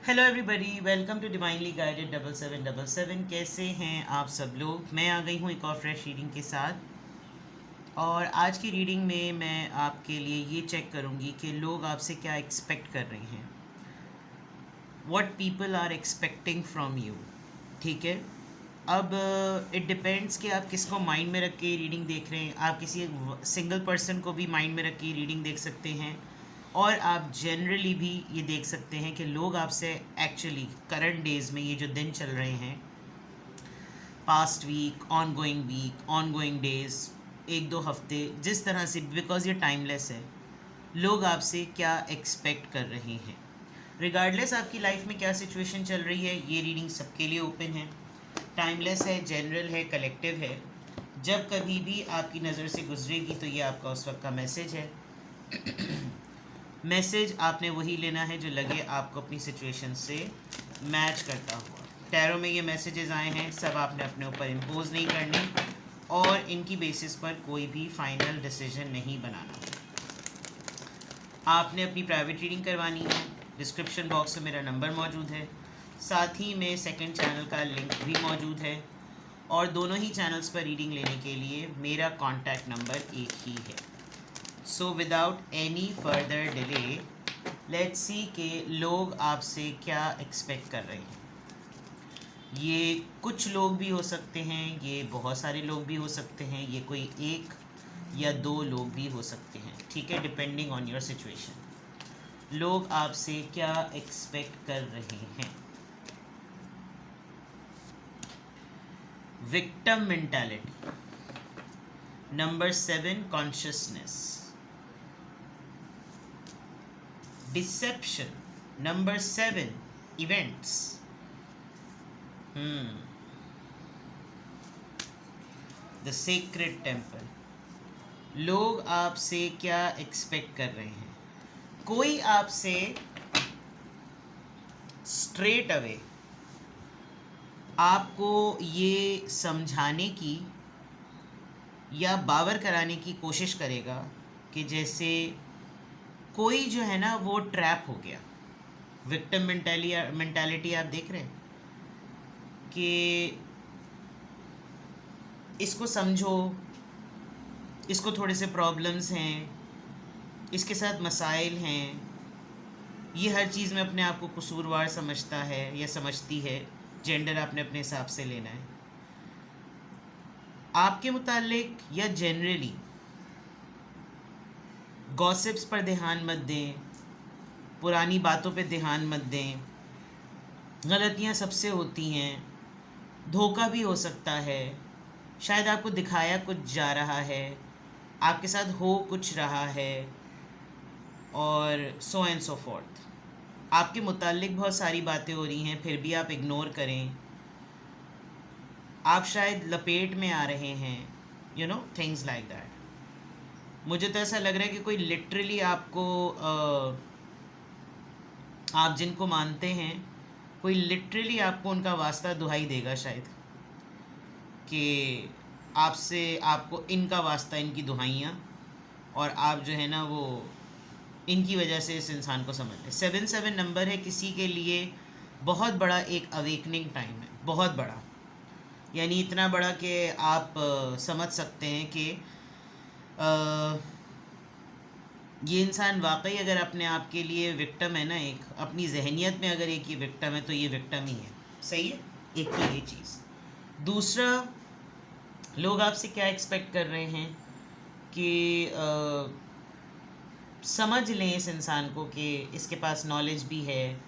Hello everybody, welcome to divinely guided 7777। कैसे हैं आप सब लोग। मैं आ गई हूँ एक और फ्रेश रीडिंग के साथ। और आज की रीडिंग में मैं आपके लिए ये चेक करूँगी कि लोग आपसे क्या एक्सपेक्ट कर रहे हैं, what people are expecting from you. ठीक है। अब इट डिपेंड्स कि आप किसको माइंड में रख के रीडिंग देख रहे हैं। आप किसी सिंगल पर्सन को भी माइंड में रख के रीडिंग देख सकते हैं, और आप जनरली भी ये देख सकते हैं कि लोग आपसे एक्चुअली करंट डेज में, ये जो दिन चल रहे हैं, past week, ongoing days, एक दो हफ्ते, जिस तरह से, बिकॉज ये टाइमलेस है, लोग आपसे क्या एक्सपेक्ट कर रहे हैं। रिगार्डलेस आपकी लाइफ में क्या सिचुएशन चल रही है, ये रीडिंग सबके लिए ओपन है, टाइमलेस है, जनरल है, कलेक्टिव है। जब कभी भी आपकी नज़र से गुजरेगी तो ये आपका उस वक्त का मैसेज है। मैसेज आपने वही लेना है जो लगे आपको अपनी सिचुएशन से मैच करता हुआ। टैरो में ये मैसेजेस आए हैं, सब आपने अपने ऊपर इम्पोज नहीं करने, और इनकी बेसिस पर कोई भी फाइनल डिसीजन नहीं बनाना। आपने अपनी प्राइवेट रीडिंग करवानी है, डिस्क्रिप्शन बॉक्स में मेरा नंबर मौजूद है, साथ ही में सेकंड चैनल का लिंक भी मौजूद है, और दोनों ही चैनल्स पर रीडिंग लेने के लिए मेरा कॉन्टैक्ट नंबर एक ही है। So without any further delay, let's see कि लोग आपसे क्या एक्सपेक्ट कर रहे हैं। ये कुछ लोग भी हो सकते हैं, ये बहुत सारे लोग भी हो सकते हैं, ये कोई एक या दो लोग भी हो सकते हैं। ठीक है, डिपेंडिंग ऑन योर सिचुएशन। लोग आपसे क्या एक्सपेक्ट कर रहे हैं। Victim mentality, number 7 consciousness, deception, number 7 events, the secret temple. लोग आपसे क्या एक्सपेक्ट कर रहे हैं। कोई आपसे स्ट्रेट अवे आपको ये समझाने की या बावर कराने की कोशिश करेगा कि जैसे कोई जो है ना वो ट्रैप हो गया। विक्टिम मेंटालिटी आप देख रहे हैं कि इसको समझो, इसको थोड़े से प्रॉब्लम्स हैं, इसके साथ मसाइल हैं, ये हर चीज़ में अपने आप को कसूरवार समझता है या समझती है। जेंडर आपने अपने हिसाब से लेना है। आपके मुतालिक या जनरली गॉसिप्स पर ध्यान मत दें, पुरानी बातों पे ध्यान मत दें। गलतियाँ सबसे होती हैं, धोखा भी हो सकता है, शायद आपको दिखाया कुछ जा रहा है, आपके साथ हो कुछ रहा है, और सो एंड सो फोर्थ। आपके मुतालिक बहुत सारी बातें हो रही हैं, फिर भी आप इग्नोर करें। आप शायद लपेट में आ रहे हैं, you know, things like that. मुझे तो ऐसा लग रहा है कि कोई लिटरली आपको आप जिनको मानते हैं, कोई लिटरली आपको उनका वास्ता दुहाई देगा शायद, कि आपसे, आपको इनका वास्ता, इनकी दुहाइयाँ, और आप जो है ना वो इनकी वजह से इस इंसान को समझ लें। 7 नंबर है किसी के लिए बहुत बड़ा एक अवेकनिंग टाइम है, बहुत बड़ा, यानी इतना बड़ा कि आप समझ सकते हैं कि ये इंसान वाकई अगर अपने आप के लिए विक्टिम है ना, एक अपनी जहनियत में अगर एक ये विक्टिम है तो ये विक्टिम ही है। सही है, एक तो ये चीज़। दूसरा, लोग आपसे क्या एक्सपेक्ट कर रहे हैं कि समझ लें इस इंसान को कि इसके पास नॉलेज भी है,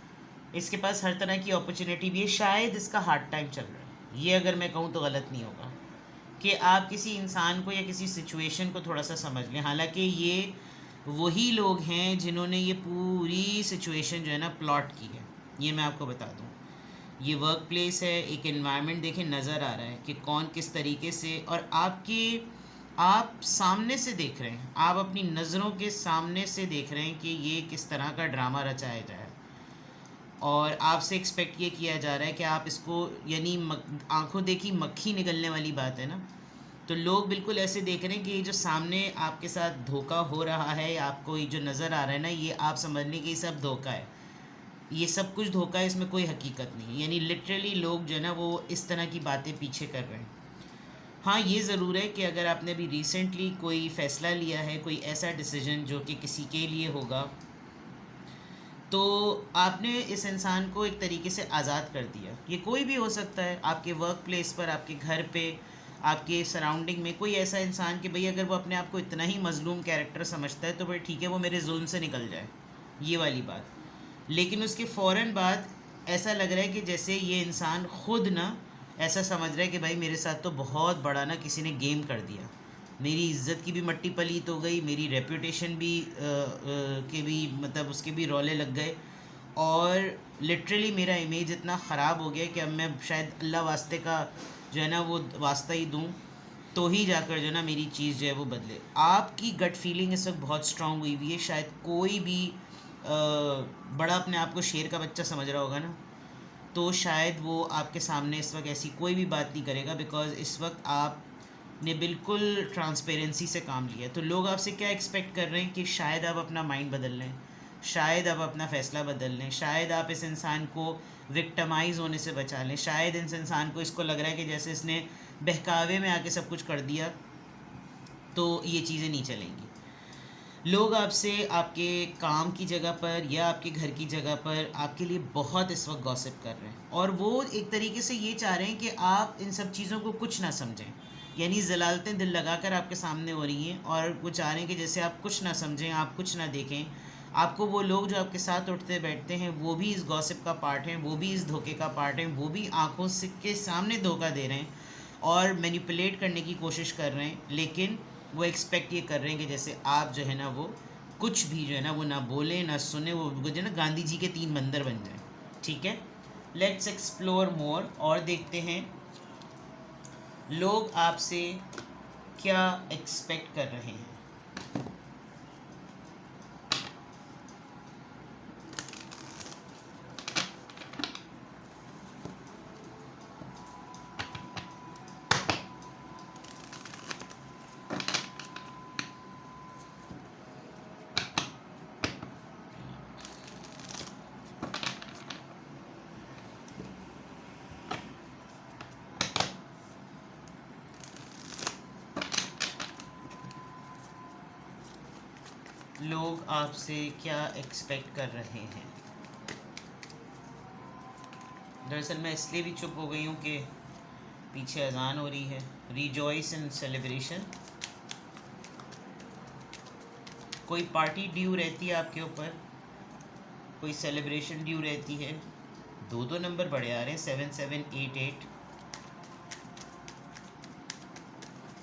इसके पास हर तरह की अपॉर्चुनिटी भी है, शायद इसका हार्ड टाइम चल रहा है। ये अगर मैं कहूँ तो गलत नहीं होगा कि आप किसी इंसान को या किसी सिचुएशन को थोड़ा सा समझ लें। हालांकि ये वही लोग हैं जिन्होंने ये पूरी सिचुएशन जो है ना प्लॉट की है। ये मैं आपको बता दूँ, ये वर्क प्लेस है, एक एनवायरनमेंट देखें, नज़र आ रहा है कि कौन किस तरीके से, और आप सामने से देख रहे हैं, आप अपनी नज़रों के सामने से देख रहे हैं कि ये किस तरह का ड्रामा रचाया जाए, और आपसे एक्सपेक्ट ये किया जा रहा है कि आप इसको, यानी आंखों देखी मक्खी निकलने वाली बात है ना। तो लोग बिल्कुल ऐसे देख रहे हैं कि ये जो सामने आपके साथ धोखा हो रहा है, आपको ये जो नज़र आ रहा है ना, ये आप समझ लें कि ये सब धोखा है। ये सब कुछ धोखा है, इसमें कोई हकीकत नहीं। यानी लिटरली लोग जो है ना वो इस तरह की बातें पीछे कर रहे हैं। हाँ, ये ज़रूर है कि अगर आपने अभी रिसेंटली कोई फ़ैसला लिया है, कोई ऐसा डिसीजन जो कि किसी के लिए होगा, तो आपने इस इंसान को एक तरीके से आज़ाद कर दिया। ये कोई भी हो सकता है, आपके वर्क प्लेस पर, आपके घर पे, आपके सराउंडिंग में कोई ऐसा इंसान कि भाई अगर वो अपने आप को इतना ही मज़लूम कैरेक्टर समझता है तो भाई ठीक है, वो मेरे जुल्म से निकल जाए, ये वाली बात। लेकिन उसके फ़ौरन बाद ऐसा लग रहा है कि जैसे ये इंसान खुद ना ऐसा समझ रहा है कि भाई मेरे साथ तो बहुत बड़ा ना किसी ने गेम कर दिया, मेरी इज़्ज़त की भी मट्टी पलीत हो गई, मेरी रेपुटेशन भी के भी मतलब उसके भी रौले लग गए, और लिटरली मेरा इमेज इतना ख़राब हो गया कि अब मैं शायद अल्लाह वास्ते का जो है ना वो वास्ता ही दूँ तो ही जाकर जो है ना मेरी चीज़ जो है वो बदले। आपकी गट फीलिंग इस वक्त बहुत स्ट्रांग हुई हुई है। शायद कोई भी बड़ा अपने आप को शेर का बच्चा समझ रहा होगा ना, तो शायद वो आपके सामने इस वक्त ऐसी कोई भी बात नहीं करेगा, बिकॉज़ इस वक्त आपने बिल्कुल ट्रांसपेरेंसी से काम लिया। तो लोग आपसे क्या एक्सपेक्ट कर रहे हैं कि शायद आप अपना माइंड बदल लें, शायद आप अपना फ़ैसला बदल लें, शायद आप इस इंसान को विक्टिमाइज़ होने से बचा लें, शायद इस इंसान को इसको लग रहा है कि जैसे इसने बहकावे में आके सब कुछ कर दिया तो ये चीज़ें नहीं चलेंगी। लोग आपसे आपके काम की जगह पर या आपके घर की जगह पर आपके लिए बहुत इस वक्त गॉसिप कर रहे हैं, और वो एक तरीके से ये चाह रहे हैं कि आप इन सब चीज़ों को कुछ ना समझें। यानी ज़लालतें दिल लगाकर आपके सामने हो रही हैं, और वो चाह रहे हैं कि जैसे आप कुछ ना समझें, आप कुछ ना देखें। आपको वो लोग जो आपके साथ उठते बैठते हैं वो भी इस गॉसिप का पार्ट हैं, वो भी इस धोखे का पार्ट हैं, वो भी आंखों से के सामने धोखा दे रहे हैं और मैनिपुलेट करने की कोशिश कर रहे हैं। लेकिन वो एक्सपेक्ट ये कर रहे हैं कि जैसे आप जो है ना वो कुछ भी जो है ना वो ना बोले ना सुने, वो जो है ना गांधी जी के 3 बंदर बन जाए। ठीक है, लेट्स एक्सप्लोर मोर और देखते हैं लोग आपसे क्या एक्सपेक्ट कर रहे हैं। लोग आपसे क्या एक्सपेक्ट कर रहे हैं। दरअसल मैं इसलिए भी चुप हो गई हूँ कि पीछे अजान हो रही है। रिजॉइस इन सेलिब्रेशन। कोई पार्टी ड्यू रहती है आपके ऊपर, कोई सेलिब्रेशन ड्यू रहती है। 2 नंबर बड़े आ रहे हैं, 7788।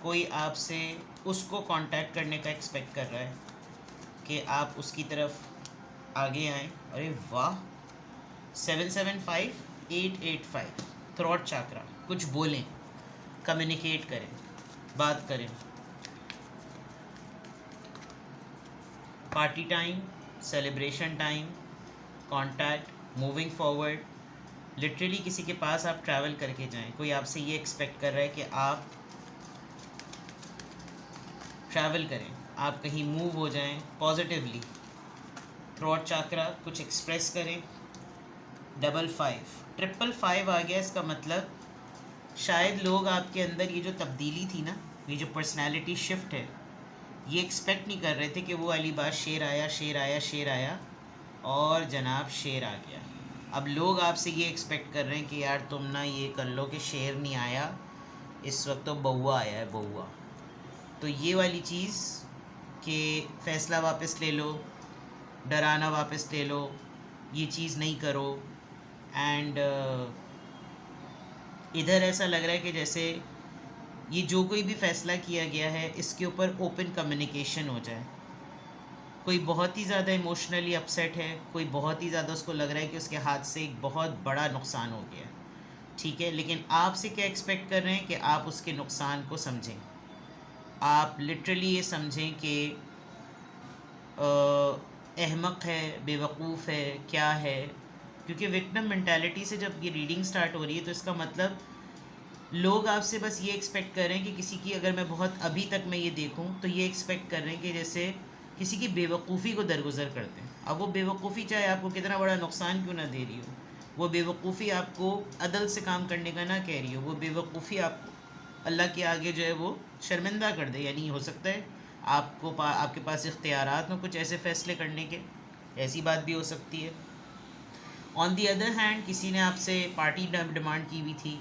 कोई आपसे उसको कांटेक्ट करने का एक्सपेक्ट कर रहा है कि आप उसकी तरफ आगे आएँ। अरे वाह, 775885। थ्रॉट चाकरा, कुछ बोलें, कम्युनिकेट करें, बात करें। Party time, celebration time, contact, moving forward. Literally किसी के पास आप ट्रैवल करके जाएं। कोई आपसे ये एक्सपेक्ट कर रहा है कि आप ट्रैवल करें, आप कहीं मूव हो जाएं पॉजिटिवली। थ्रॉट चाकरा, कुछ एक्सप्रेस करें। 55 555 आ गया। इसका मतलब शायद लोग आपके अंदर ये जो तब्दीली थी ना, ये जो पर्सनालिटी शिफ्ट है, ये एक्सपेक्ट नहीं कर रहे थे कि वो वाली बात शेर आया शेर आया शेर आया, और जनाब शेर आ गया। अब लोग आपसे ये एक्सपेक्ट कर रहे हैं कि यार तुम ना ये कर लो कि शेर नहीं आया, इस वक्त तो बउआ आया है, बउआ। तो ये वाली चीज़ कि फ़ैसला वापस ले लो, डराना वापस ले लो, ये चीज़ नहीं करो। एंड इधर ऐसा लग रहा है कि जैसे ये जो कोई भी फ़ैसला किया गया है इसके ऊपर ओपन कम्युनिकेशन हो जाए। कोई बहुत ही ज़्यादा इमोशनली अपसेट है, कोई बहुत ही ज़्यादा उसको लग रहा है कि उसके हाथ से एक बहुत बड़ा नुकसान हो गया। ठीक है, लेकिन आपसे क्या एक्सपेक्ट कर रहे हैं कि आप उसके नुकसान को समझें। आप लिटरली ये समझें कि अहमक है, बेवकूफ़ है, क्या है। क्योंकि विक्टिम मेंटालिटी से जब ये रीडिंग स्टार्ट हो रही है तो इसका मतलब लोग आपसे बस ये एक्सपेक्ट कर रहे हैं कि किसी की, अगर मैं बहुत अभी तक मैं ये देखूं तो ये एक्सपेक्ट कर रहे हैं कि जैसे किसी की बेवकूफ़ी को दरगुजर करते हैं। अब वो बेवकूफ़ी चाहे आपको कितना बड़ा नुकसान क्यों ना दे रही हो, वो बेवकूफ़ी आपको अदल से काम करने का ना कह रही हो, वो बेवकूफ़ी आपको अल्लाह के आगे जो है वो शर्मिंदा कर दे। यानी हो सकता है आपके पास इख्तियारात में कुछ ऐसे फ़ैसले करने के, ऐसी बात भी हो सकती है। ऑन दी अदर हैंड किसी ने आपसे पार्टी डिमांड की हुई थी,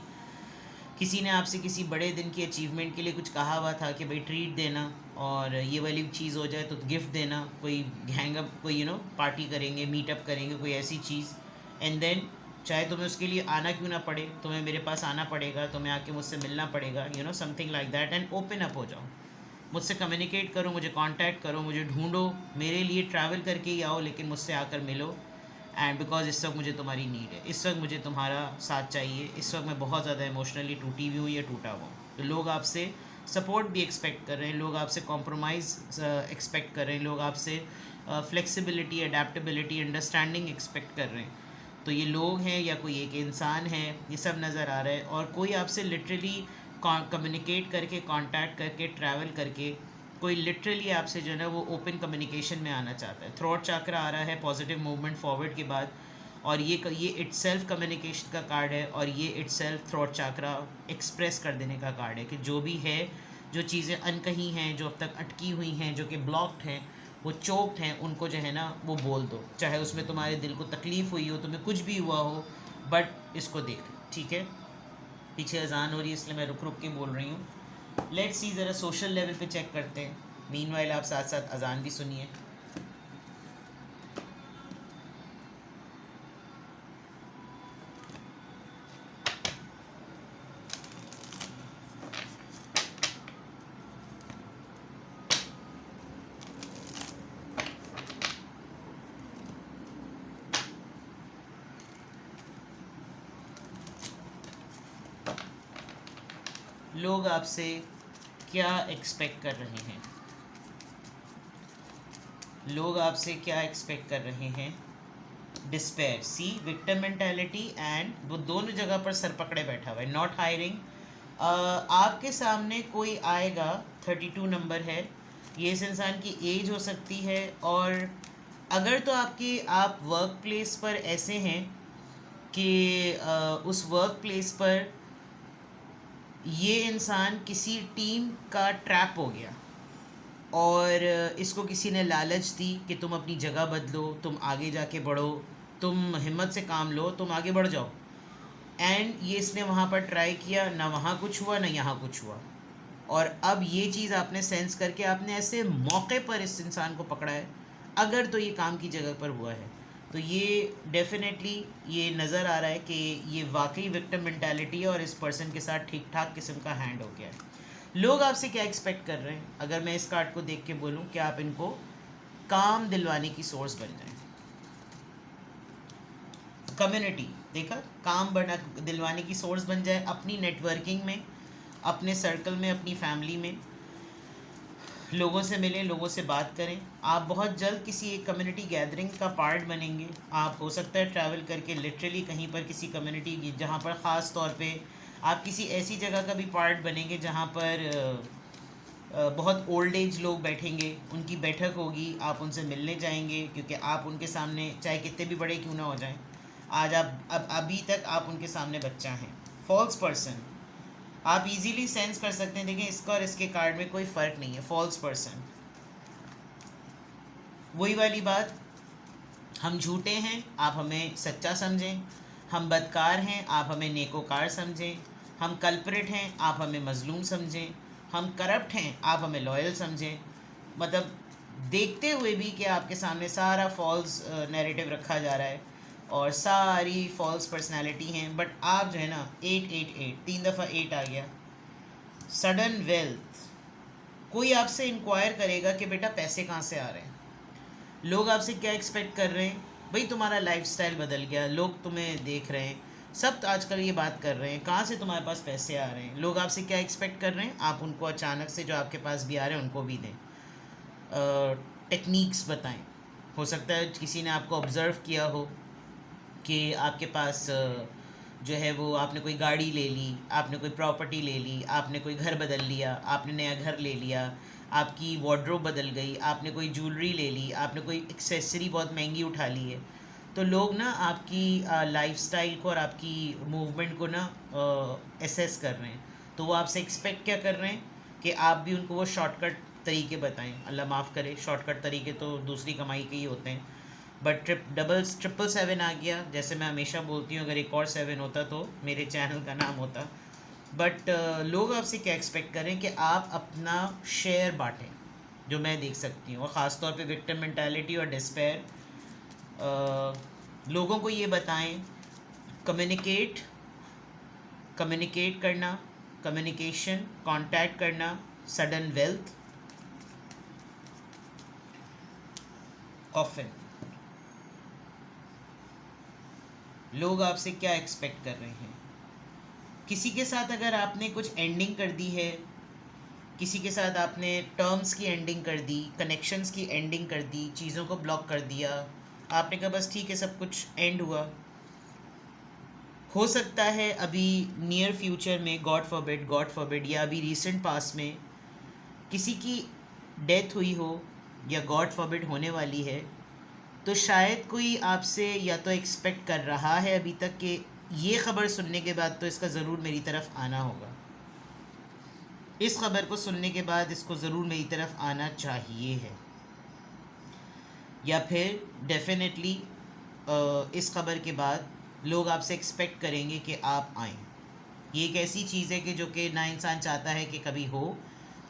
किसी ने आपसे किसी बड़े दिन की अचीवमेंट के लिए कुछ कहा हुआ था कि भाई ट्रीट देना, और ये वाली चीज़ हो जाए तो गिफ्ट देना, कोई हैंगअप, कोई पार्टी करेंगे, मीटअप करेंगे, कोई ऐसी चीज़। एंड देन चाहे तुम्हें उसके लिए आना क्यों ना पड़े, तुम्हें मेरे पास आना पड़ेगा, तुम्हें आके मुझसे मिलना पड़ेगा, something like that. And open up हो जाओ, मुझसे कम्युनिकेट करो, मुझे कांटेक्ट करो, मुझे ढूंढो, मेरे लिए ट्रैवल करके ही आओ, लेकिन मुझसे आकर मिलो। एंड बिकॉज इस वक्त मुझे तुम्हारी नीड है, इस वक्त मुझे तुम्हारा साथ चाहिए, इस वक्त मैं बहुत ज़्यादा इमोशनली टूटी हुई हूँ या टूटा हुआ हूँ। तो लोग आपसे सपोर्ट भी एक्सपेक्ट कर रहे हैं, लोग आपसे कॉम्प्रोमाइज़ एक्सपेक्ट कर रहे हैं, लोग आपसे फ्लेक्सिबिलिटी, अडेप्टबिलिटी, अंडरस्टैंडिंग एक्सपेक्ट कर रहे हैं। तो ये लोग हैं या कोई एक इंसान है, ये सब नज़र आ रहा है। और कोई आपसे लिटरली कम्युनिकेट करके, कांटेक्ट करके, ट्रैवल करके, कोई लिटरली आपसे जो है ना वो ओपन कम्युनिकेशन में आना चाहता है। थ्रोट चाक्रा आ रहा है पॉजिटिव मूवमेंट फॉरवर्ड के बाद, और ये इट्सेल्फ कम्युनिकेशन का कार्ड है, और ये इट्सेल्फ थ्रोट चाक्रा एक्सप्रेस कर देने का कार्ड है कि जो भी है, जो चीज़ें अनकही हैं, जो अब तक अटकी हुई हैं, जो कि ब्लॉक्ड हैं, वो चोक्ड हैं, उनको जो है ना वो बोल दो। चाहे उसमें तुम्हारे दिल को तकलीफ़ हुई हो, तुम्हें कुछ भी हुआ हो, बट इसको देख लो, ठीक है। पीछे अजान हो रही है इसलिए मैं रुक रुक के बोल रही हूँ। लेट्स सी, ज़रा सोशल लेवल पे चेक करते हैं। मीनवाइल आप साथ साथ अजान भी सुनिए। लोग आपसे क्या एक्सपेक्ट कर रहे हैं, लोग आपसे क्या एक्सपेक्ट कर रहे हैं। Despair, see, victim mentality, and वो दोनों जगह पर सर पकड़े बैठा हुआ है। नॉट हायरिंग, आपके सामने कोई आएगा, 32 नंबर है, ये इस इंसान की एज हो सकती है। और अगर तो आप वर्क प्लेस पर ऐसे हैं कि उस वर्क प्लेस पर ये इंसान किसी टीम का ट्रैप हो गया, और इसको किसी ने लालच दी कि तुम अपनी जगह बदलो, तुम आगे जाके बढ़ो, तुम हिम्मत से काम लो, तुम आगे बढ़ जाओ। एंड ये इसने वहाँ पर ट्राई किया, ना वहाँ कुछ हुआ, ना यहाँ कुछ हुआ। और अब ये चीज़ आपने सेंस करके आपने ऐसे मौके पर इस इंसान को पकड़ा है, अगर तो ये काम की जगह पर हुआ है, तो ये डेफिनेटली ये नज़र आ रहा है कि ये वाकई विक्टिम मेंटालिटी है, और इस पर्सन के साथ ठीक ठाक किस्म का हैंड हो गया है। लोग आपसे क्या एक्सपेक्ट कर रहे हैं, अगर मैं इस कार्ड को देख के बोलूँ कि आप इनको काम दिलवाने की सोर्स बन जाए। कम्युनिटी देखा, काम बना दिलवाने की सोर्स बन जाए, अपनी नेटवर्किंग में, अपने सर्कल में, अपनी फैमिली में लोगों से मिलें, लोगों से बात करें। आप बहुत जल्द किसी एक कम्युनिटी गैदरिंग का पार्ट बनेंगे। आप हो सकता है ट्रैवल करके लिटरली कहीं पर किसी कम्युनिटी की, जहाँ पर ख़ास तौर पे आप किसी ऐसी जगह का भी पार्ट बनेंगे जहाँ पर बहुत ओल्ड एज लोग बैठेंगे, उनकी बैठक होगी, आप उनसे मिलने जाएंगे, क्योंकि आप उनके सामने चाहे कितने भी बड़े क्यों ना हो जाएं, आज अब अभी तक आप उनके सामने बच्चा हैं। फॉल्स पर्सन, आप इजीली सेंस कर सकते हैं। देखिए, इसका और इसके कार्ड में कोई फ़र्क नहीं है। फॉल्स पर्सन, वही वाली बात, हम झूठे हैं, आप हमें सच्चा समझें, हम बदकार हैं, आप हमें नेकोकार समझें, हम कल्प्रिट हैं, आप हमें मजलूम समझें, हम करप्ट हैं, आप हमें लॉयल समझें। मतलब देखते हुए भी कि आपके सामने सारा फॉल्स नैरेटिव रखा जा रहा है और सारी फॉल्स पर्सनालिटी हैं, बट आप जो है ना 888 3 दफ़ा 8 आ गया। सडन वेल्थ, कोई आपसे इंक्वायर करेगा कि बेटा पैसे कहाँ से आ रहे हैं। लोग आपसे क्या एक्सपेक्ट कर रहे हैं, भाई तुम्हारा लाइफस्टाइल बदल गया, लोग तुम्हें देख रहे हैं, सब आजकल ये बात कर रहे हैं कहाँ से तुम्हारे पास पैसे आ रहे हैं। लोग आपसे क्या एक्सपेक्ट कर रहे हैं, आप उनको अचानक से जो आपके पास भी आ रहे हैं उनको भी दें। टेक्निक्स बताएं। हो सकता है किसी ने आपको ऑब्ज़र्व किया हो कि आपके पास जो है वो, आपने कोई गाड़ी ले ली, आपने कोई प्रॉपर्टी ले ली, आपने कोई घर बदल लिया, आपने नया घर ले लिया, आपकी वार्डरोब बदल गई, आपने कोई ज्वेलरी ले ली, आपने कोई एक्सेसरी बहुत महंगी उठा ली है, तो लोग ना आपकी लाइफस्टाइल को और आपकी मूवमेंट को ना एसेस कर रहे हैं। तो वो आपसे एक्सपेक्ट क्या कर रहे हैं कि आप भी उनको वो शॉर्टकट तरीके बताएं। अल्लाह माफ़ करे, शॉर्टकट तरीके तो दूसरी कमाई के ही होते हैं। बट ट्रिपल सेवन आ गया, जैसे मैं हमेशा बोलती हूँ, अगर एक और 7 होता तो मेरे चैनल का नाम होता। बट लोग आपसे क्या एक्सपेक्ट करें कि आप अपना शेयर बांटें, जो मैं देख सकती हूँ। और ख़ास तौर पे विक्टिम मेंटालिटी और डिस्पेयर, लोगों को ये बताएं, कम्युनिकेट करना, कम्युनिकेशन, कांटेक्ट करना, सडन वेल्थ, कॉफिन। लोग आपसे क्या एक्सपेक्ट कर रहे हैं? किसी के साथ अगर आपने कुछ एंडिंग कर दी है, किसी के साथ आपने टर्म्स की एंडिंग कर दी, कनेक्शंस की एंडिंग कर दी, चीज़ों को ब्लॉक कर दिया, आपने कहा बस ठीक है सब कुछ एंड हुआ। हो सकता है अभी नियर फ्यूचर में, गॉड फॉरबिड, या अभी रिसेंट पास में किसी की डेथ हुई हो या गॉड फॉरबिड होने वाली है, तो शायद कोई आपसे या तो एक्सपेक्ट कर रहा है अभी तक कि ये ख़बर सुनने के बाद तो इसका ज़रूर मेरी तरफ आना होगा, इस ख़बर को सुनने के बाद इसको ज़रूर मेरी तरफ आना चाहिए है, या फिर डेफिनेटली इस ख़बर के बाद लोग आपसे एक्सपेक्ट करेंगे कि आप आएँ। ये एक ऐसी चीज़ है कि जो कि ना इंसान चाहता है कि कभी हो,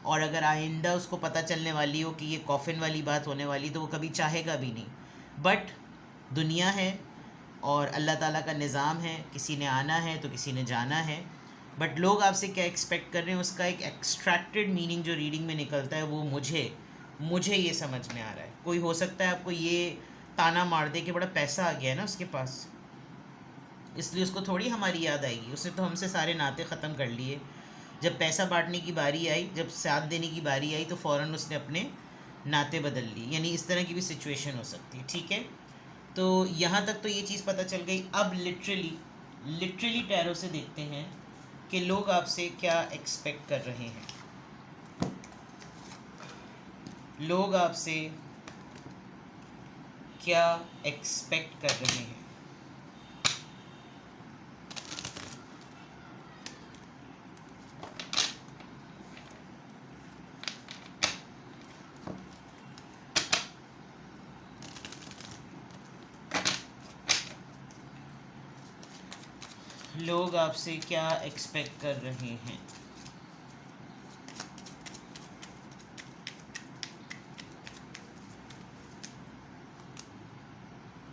और अगर आइंदा उसको पता चलने वाली हो कि ये कॉफ़िन वाली बात होने वाली, तो वो कभी चाहेगा भी नहीं। बट दुनिया है और अल्लाह ताला का निज़ाम है, किसी ने आना है तो किसी ने जाना है। बट लोग आपसे क्या एक्सपेक्ट कर रहे हैं, उसका एक एक्सट्रैक्टेड मीनिंग जो रीडिंग में निकलता है, वो मुझे ये समझ में आ रहा है। कोई हो सकता है आपको ये ताना मार दे कि बड़ा पैसा आ गया है ना उसके पास, इसलिए उसको थोड़ी हमारी याद आएगी, उसने तो हमसे सारे नाते ख़त्म कर लिए। जब पैसा बांटने की बारी आई, जब साथ देने की बारी आई, तो फ़ौरन उसने अपने नाते बदल लिए। यानी इस तरह की भी सिचुएशन हो सकती है, ठीक है। तो यहाँ तक तो ये चीज़ पता चल गई। अब लिटरली टैरो से देखते हैं कि लोग आपसे क्या एक्सपेक्ट कर रहे हैं। लोग आपसे क्या एक्सपेक्ट कर रहे हैं? लोग आपसे क्या एक्सपेक्ट कर रहे हैं?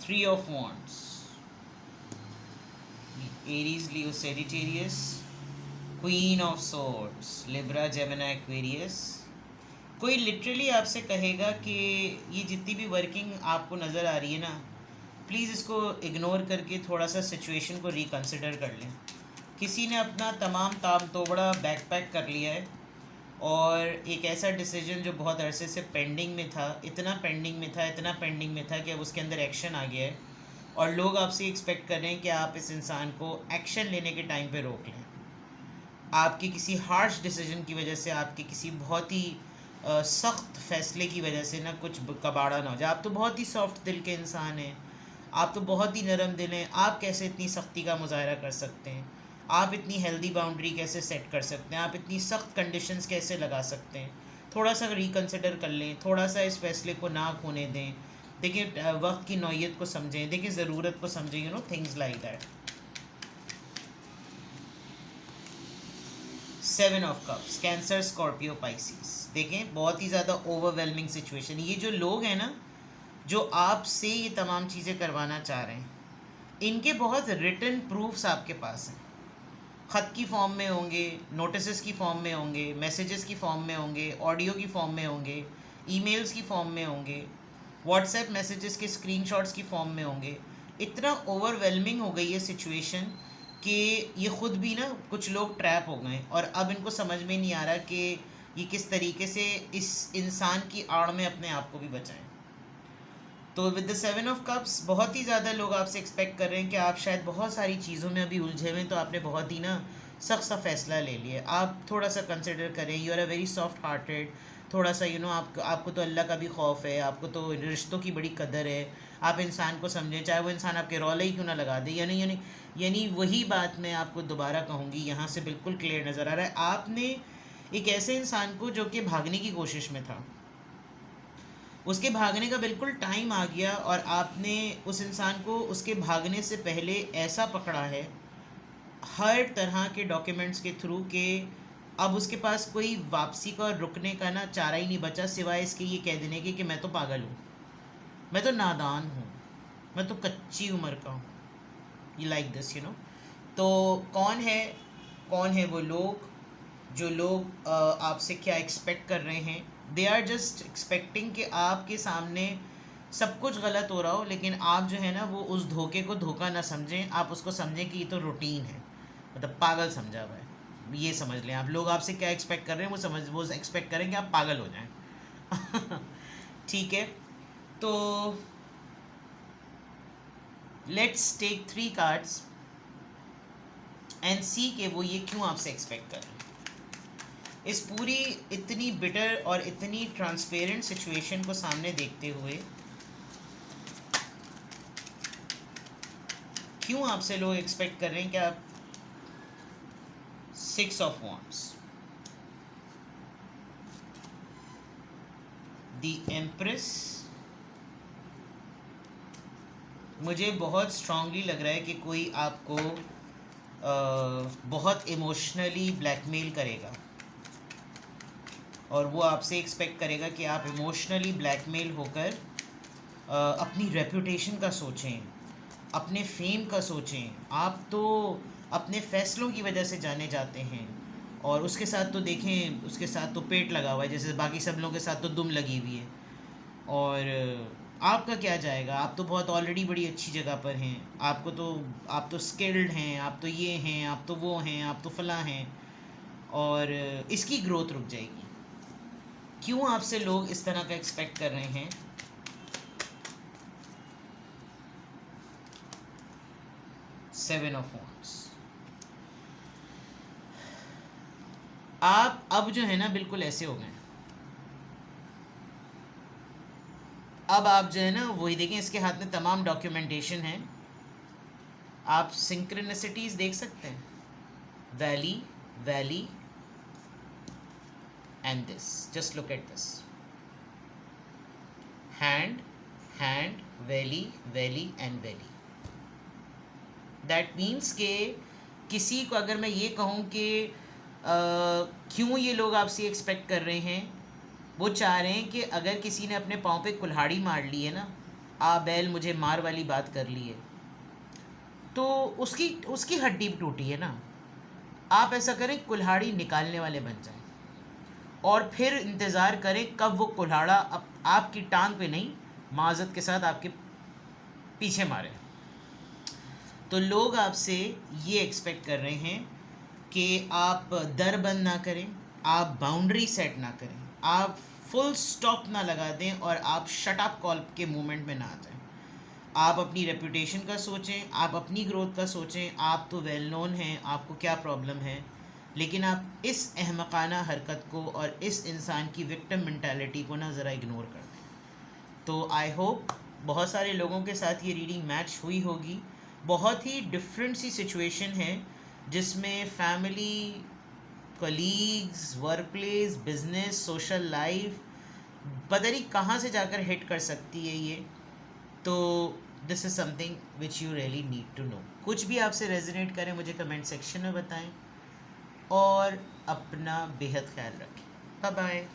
Three of wands, Aries, Leo, Sagittarius, queen of swords, Libra, Gemini, Aquarius. कोई लिटरली आपसे कहेगा कि ये जितनी भी वर्किंग आपको नज़र आ रही है ना, प्लीज़ इसको इग्नोर करके थोड़ा सा सिचुएशन को रिकंसिडर कर लें। किसी ने अपना तमाम ताम तोबड़ा बैक पैक कर लिया है और एक ऐसा डिसीजन जो बहुत अरसे से पेंडिंग में था, इतना पेंडिंग में था कि अब उसके अंदर एक्शन आ गया है, और लोग आपसे एक्सपेक्ट कर रहे हैं कि आप इस इंसान को एक्शन लेने के टाइम पे रोक लें। आपके किसी हार्श डिसीजन की वजह से, आपके किसी बहुत ही सख्त फैसले की वजह से ना कुछ कबाड़ा ना हो जाए। आप तो बहुत ही सॉफ्ट दिल के इंसान हैं, आप तो बहुत ही नरम दिल हैं, आप कैसे इतनी सख्ती का मुजाहरा कर सकते हैं? आप इतनी हेल्दी बाउंड्री कैसे सेट कर सकते हैं? आप इतनी सख्त कंडीशंस कैसे लगा सकते हैं? थोड़ा सा रिकंसिडर कर लें, थोड़ा सा इस फैसले को ना खोने दें। देखिए, वक्त की नौयत को समझें, देखिए ज़रूरत को समझें, you know, things like that. 7 of cups, cancer, Scorpio, Pisces. देखें, बहुत ही ज़्यादा ओवरवेलमिंग सिचुएशन। ये जो लोग हैं ना, जो आपसे ये तमाम चीज़ें करवाना चाह रहे हैं, इनके बहुत रिटन प्रूफ्स आपके पास हैं। ख़त की फॉर्म में होंगे, नोटिस की फॉर्म में होंगे, मैसेजेस की फॉर्म में होंगे, ऑडियो की फॉर्म में होंगे, ईमेल्स की फॉर्म में होंगे, व्हाट्सएप मैसेजेस के स्क्रीनशॉट्स की फॉर्म में होंगे। इतना ओवरवेलमिंग हो गई है सिचुएशन कि ये ख़ुद भी ना कुछ लोग ट्रैप हो गए, और अब इनको समझ में नहीं आ रहा कि ये किस तरीके से इस इंसान की आड़ में अपने आप को भी बचाएं। तो विद द 7 ऑफ कप्स, बहुत ही ज़्यादा लोग आपसे एक्सपेक्ट कर रहे हैं कि आप शायद बहुत सारी चीज़ों में अभी उलझे हुए हैं, तो आपने बहुत ही ना सख्त सा फैसला ले लिया। आप थोड़ा सा कंसिडर करें, you are a very soft hearted, थोड़ा सा आपको तो अल्लाह का भी खौफ है, आपको तो रिश्तों की बड़ी कदर है, आप इंसान को समझें, चाहे वो इंसान आपके रौले ही क्यों ना लगा दे। यानी वही बात मैं आपको दोबारा कहूँगी, यहाँ से बिल्कुल क्लियर नज़र आ रहा है। आपने एक ऐसे इंसान को जो कि भागने की कोशिश में था, उसके भागने का बिल्कुल टाइम आ गया और आपने उस इंसान को उसके भागने से पहले ऐसा पकड़ा है हर तरह के डॉक्यूमेंट्स के थ्रू के अब उसके पास कोई वापसी का और रुकने का ना चारा ही नहीं बचा, सिवाय इसके ये कह देने के कि मैं तो पागल हूँ, मैं तो नादान हूँ, मैं तो कच्ची उम्र का हूँ, ये लाइक दिस तो कौन है वो लोग जो लोग आपसे क्या एक्सपेक्ट कर रहे हैं। दे आर जस्ट एक्सपेक्टिंग कि आपके सामने सब कुछ गलत हो रहा हो, लेकिन आप जो है ना वो उस धोखे को धोखा ना समझें, आप उसको समझें कि ये तो रूटीन है, मतलब पागल समझा हुआ है। ये समझ लें आप, लोग आपसे क्या एक्सपेक्ट कर रहे हैं वो एक्सपेक्ट करें कि आप पागल हो जाएं। ठीक है, तो लेट्स टेक 3 कार्ड्स एंड सी के वो ये क्यों आपसे एक्सपेक्ट कर रहे हैं। इस पूरी इतनी बिटर और इतनी ट्रांसपेरेंट सिचुएशन को सामने देखते हुए क्यों आपसे लोग एक्सपेक्ट कर रहे हैं कि आप 6 ऑफ वॉन्ड्स, द एम्प्रेस, मुझे बहुत स्ट्रांगली लग रहा है कि कोई आपको बहुत इमोशनली ब्लैकमेल करेगा और वो आपसे एक्सपेक्ट करेगा कि आप इमोशनली ब्लैकमेल होकर अपनी रेपुटेशन का सोचें, अपने फेम का सोचें। आप तो अपने फ़ैसलों की वजह से जाने जाते हैं और उसके साथ तो देखें, उसके साथ तो पेट लगा हुआ है, जैसे बाकी सब लोगों के साथ तो दुम लगी हुई है। और आपका क्या जाएगा, आप तो बहुत ऑलरेडी बड़ी अच्छी जगह पर हैं, आप तो स्किल्ड हैं, आप तो ये हैं, आप तो वो हैं, आप तो फलां हैं, और इसकी ग्रोथ रुक जाएगी। क्यों आपसे लोग इस तरह का एक्सपेक्ट कर रहे हैं? Seven of wands. आप अब जो है ना बिल्कुल ऐसे हो गए, अब आप जो है ना वही देखें, इसके हाथ में तमाम डॉक्यूमेंटेशन है, आप सिंक्रोनिसिटीज देख सकते हैं, valley and this, just look at this, hand, valley and valley. That means के किसी को अगर मैं ये कहूँ कि क्यों ये लोग आपसे एक्सपेक्ट कर रहे हैं, वो चाह रहे हैं कि अगर किसी ने अपने पाँव पे कुल्हाड़ी मार ली है ना, आ बैल मुझे मार वाली बात कर ली है, तो उसकी हड्डी टूटी है ना, आप ऐसा करें कुल्हाड़ी निकालने वाले बन जाएं और फिर इंतज़ार करें कब वो कुल्हाड़ा आपकी टांग पे नहीं, माज़त के साथ आपके पीछे मारे। तो लोग आपसे ये एक्सपेक्ट कर रहे हैं कि आप दर बंद ना करें, आप बाउंड्री सेट ना करें, आप फुल स्टॉप ना लगा दें और आप शट अप कॉल के मूवमेंट में ना आ जाएं। आप अपनी रेपुटेशन का सोचें, आप अपनी ग्रोथ का सोचें, आप तो वेल नोन हैं, आपको क्या प्रॉब्लम है, लेकिन आप इस अहमकाना हरकत को और इस इंसान की विक्टिम मेंटालिटी को ना ज़रा इग्नोर कर दें। तो आई होप बहुत सारे लोगों के साथ ये रीडिंग मैच हुई होगी। बहुत ही डिफरेंट सी सिचुएशन है जिसमें family, colleagues, work place, business, social life पता नहीं कहाँ से जाकर हिट कर सकती है ये। तो this is something which you really need to know. कुछ भी आपसे रेजोनेट करें मुझे कमेंट सेक्शन में बताएं और अपना बेहद ख्याल रखें। Bye bye.